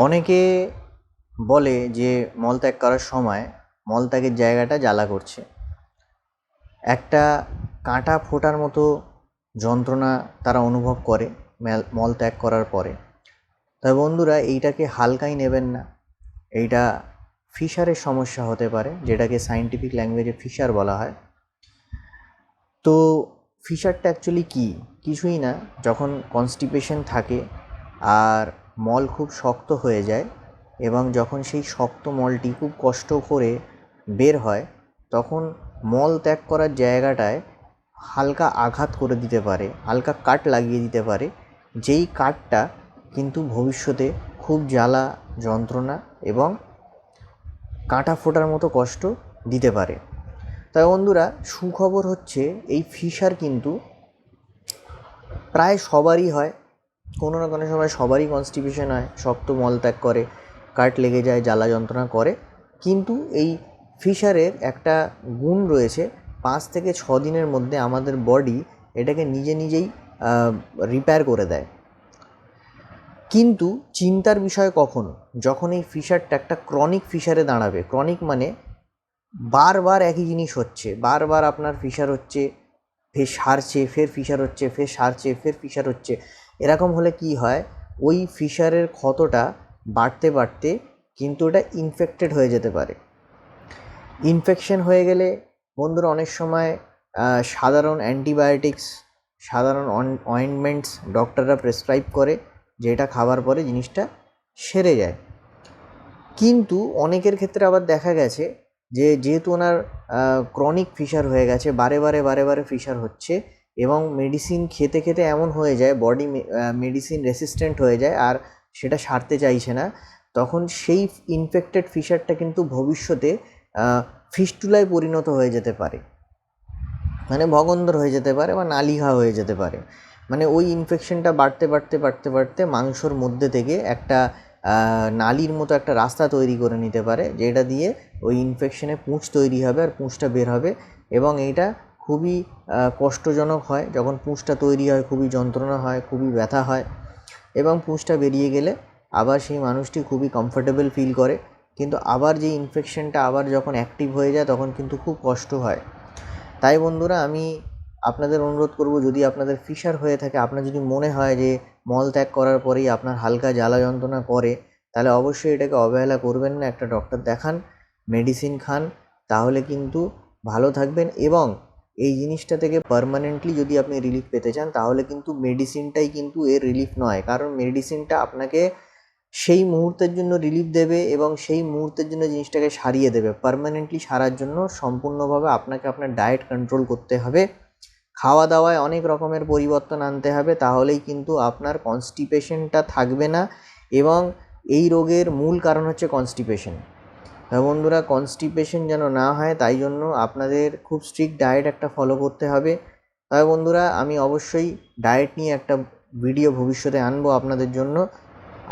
অনেকে বলে যে মলত্যাগ করার সময় মলত্যাগের জায়গাটা জ্বালা করছে, একটা কাঁটা ফোটার মতো যন্ত্রণা তারা অনুভব করে মলত্যাগ করার পরে। তবে বন্ধুরা, এইটাকে হালকাই নেবেন না। এইটা ফিশারের সমস্যা হতে পারে, যেটাকে সায়েন্টিফিক ল্যাঙ্গুয়েজে ফিশার বলা হয়। তো ফিশারটা অ্যাকচুয়ালি কী? কিছুই না, যখন কনস্টিপেশন থাকে আর মল খুব শক্ত হয়ে যায় এবং যখন সেই শক্ত মলটি খুব কষ্ট করে বের হয়, তখন মল ত্যাগ করার জায়গাটায় হালকা আঘাত করে দিতে পারে, হালকা কাট লাগিয়ে দিতে পারে, যেই কাটটা কিন্তু ভবিষ্যতে খুব জ্বালা, যন্ত্রণা এবং কাঁটা ফোটার মতো কষ্ট দিতে পারে। তাই বন্ধুরা, সুখবর হচ্ছে এই ফিশার কিন্তু প্রায় সবারই হয়, কোনো না কোনো সময় সবারই কনস্টিপেশন হয়, শক্ত মলত্যাগ করে, কাট লেগে যায়, জ্বালা যন্ত্রণা করে। কিন্তু এই ফিশারের একটা গুণ রয়েছে, 5 থেকে 6 দিনের মধ্যে আমাদের বডি এটাকে নিজেই রিপেয়ার করে দেয়। কিন্তু চিন্তার বিষয় কখন, যখন এই ফিশারটা একটা ক্রনিক ফিশারে দাঁড়াবে। ক্রনিক মানে বারবার একই জিনিস হচ্ছে, বারবার আপনার ফিশার হচ্ছে, ফের সারছে, ফের ফিশার হচ্ছে, ফের সারছে, ফের ফিশার হচ্ছে। এরকম হলে কি হয়, ওই ফিশারের ক্ষতটা বাড়তে বাড়তে কিন্তু ওটা ইনফেক্টেড হয়ে যেতে পারে। ইনফেকশন হয়ে গেলে বন্ধুরা অনেক সময় সাধারণ অ্যান্টিবায়োটিক্স, সাধারণ অয়েন্টমেন্টস ডক্টররা প্রেসক্রাইব করে, যেটা খাবার পরে জিনিসটা সেরে যায়। কিন্তু অনেকের ক্ষেত্রে আবার দেখা গেছে যে যেহেতু ওনার ক্রনিক ফিশার হয়ে গেছে, বারে বারে ফিশার হচ্ছে এবং মেডিসিন খেতে খেতে এমন হয়ে যায়, বডি মেডিসিন রেসিস্ট্যান্ট হয়ে যায় আর সেটা সারতে চাইছে না, তখন সেই ইনফেক্টেড ফিশারটা কিন্তু ভবিষ্যতে ফিস্টুলায় পরিণত হয়ে যেতে পারে, মানে ভগন্দর হয়ে যেতে পারে বা নালিঘা হয়ে যেতে পারে। মানে ওই ইনফেকশনটা বাড়তে মাংসর মধ্যে থেকে একটা নালির মতো একটা রাস্তা তৈরি করে নিতে পারে, যেটা দিয়ে ওই ইনফেকশনে পুঁজ তৈরি হবে আর পুঁজটা বের হবে। এবং এইটা খুবই কষ্টজনক হয়, যখন পুঁজটা তৈরি হয় খুবই যন্ত্রণা হয়, খুবই ব্যথা হয় এবং পুঁজটা বেরিয়ে গেলে আবার সেই মানুষটি খুবই কমফোর্টেবল ফিল করে। কিন্তু আবার যে ইনফেকশনটা আবার যখন অ্যাক্টিভ হয়ে যায় তখন কিন্তু খুব কষ্ট হয়। তাই বন্ধুরা, আমি আপনাদের অনুরোধ করব, যদি আপনাদের ফিশার হয়ে থাকে, আপনার যদি মনে হয় যে মল ত্যাগ করার পরেই আপনার হালকা জ্বালা যন্ত্রণা করে, তাহলে অবশ্যই এটাকে অবহেলা করবেন না, একটা ডক্টর দেখান, মেডিসিন খান, তাহলে কিন্তু ভালো থাকবেন। এবং এই জিনিসটা থেকে পার্মানেন্টলি যদি আপনি রিলিফ পেতে চান, তাহলে কিন্তু মেডিসিনটাই কিন্তু এর রিলিফ নয়, কারণ মেডিসিনটা আপনাকে সেই মুহূর্তের জন্য রিলিফ দেবে এবং সেই মুহূর্তের জন্য জিনিসটাকে সারিয়ে দেবে। পার্মানেন্টলি সারার জন্য সম্পূর্ণভাবে আপনাকে আপনার ডায়েট কন্ট্রোল করতে হবে, খাওয়া দাওয়ায় অনেক রকমের পরিবর্তন আনতে হবে, তাহলেই কিন্তু আপনার কনস্টিপেশনটা থাকবে না। এবং এই রোগের মূল কারণ হচ্ছে কনস্টিপেশন। বন্ধুরা, কনস্টিপেশন যেন না হয় তাই জন্য আপনাদের খুব স্ট্রিক্ট ডায়েট একটা ফলো করতে হবে। তবে বন্ধুরা, আমি অবশ্যই ডায়েট নিয়ে একটা ভিডিও ভবিষ্যতে আনবো আপনাদের জন্য।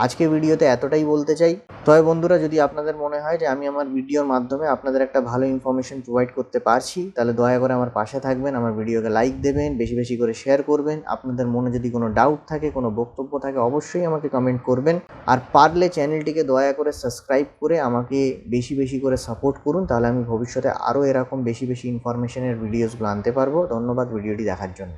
আজকে ভিডিওতে এতটাই বলতে চাই। তবে বন্ধুরা, যদি আপনাদের মনে হয় যে আমি আমার ভিডিওর মাধ্যমে আপনাদের একটা ভালো ইনফরমেশন প্রোভাইড করতে পারছি, তাহলে দয়া করে আমার পাশে থাকবেন, আমার ভিডিওকে লাইক দেবেন, বেশি করে শেয়ার করবেন। আপনাদের মনে যদি কোনো ডাউট থাকে, কোনো বক্তব্য থাকে, অবশ্যই আমাকে কমেন্ট করবেন। আর পারলে চ্যানেলটিকে দয়া করে সাবস্ক্রাইব করে আমাকে বেশি করে সাপোর্ট করুন, তাহলে আমি ভবিষ্যতে আরও এরকম বেশি ইনফরমেশনের ভিডিওসগুলো আনতে পারবো। ধন্যবাদ ভিডিওটি দেখার জন্য।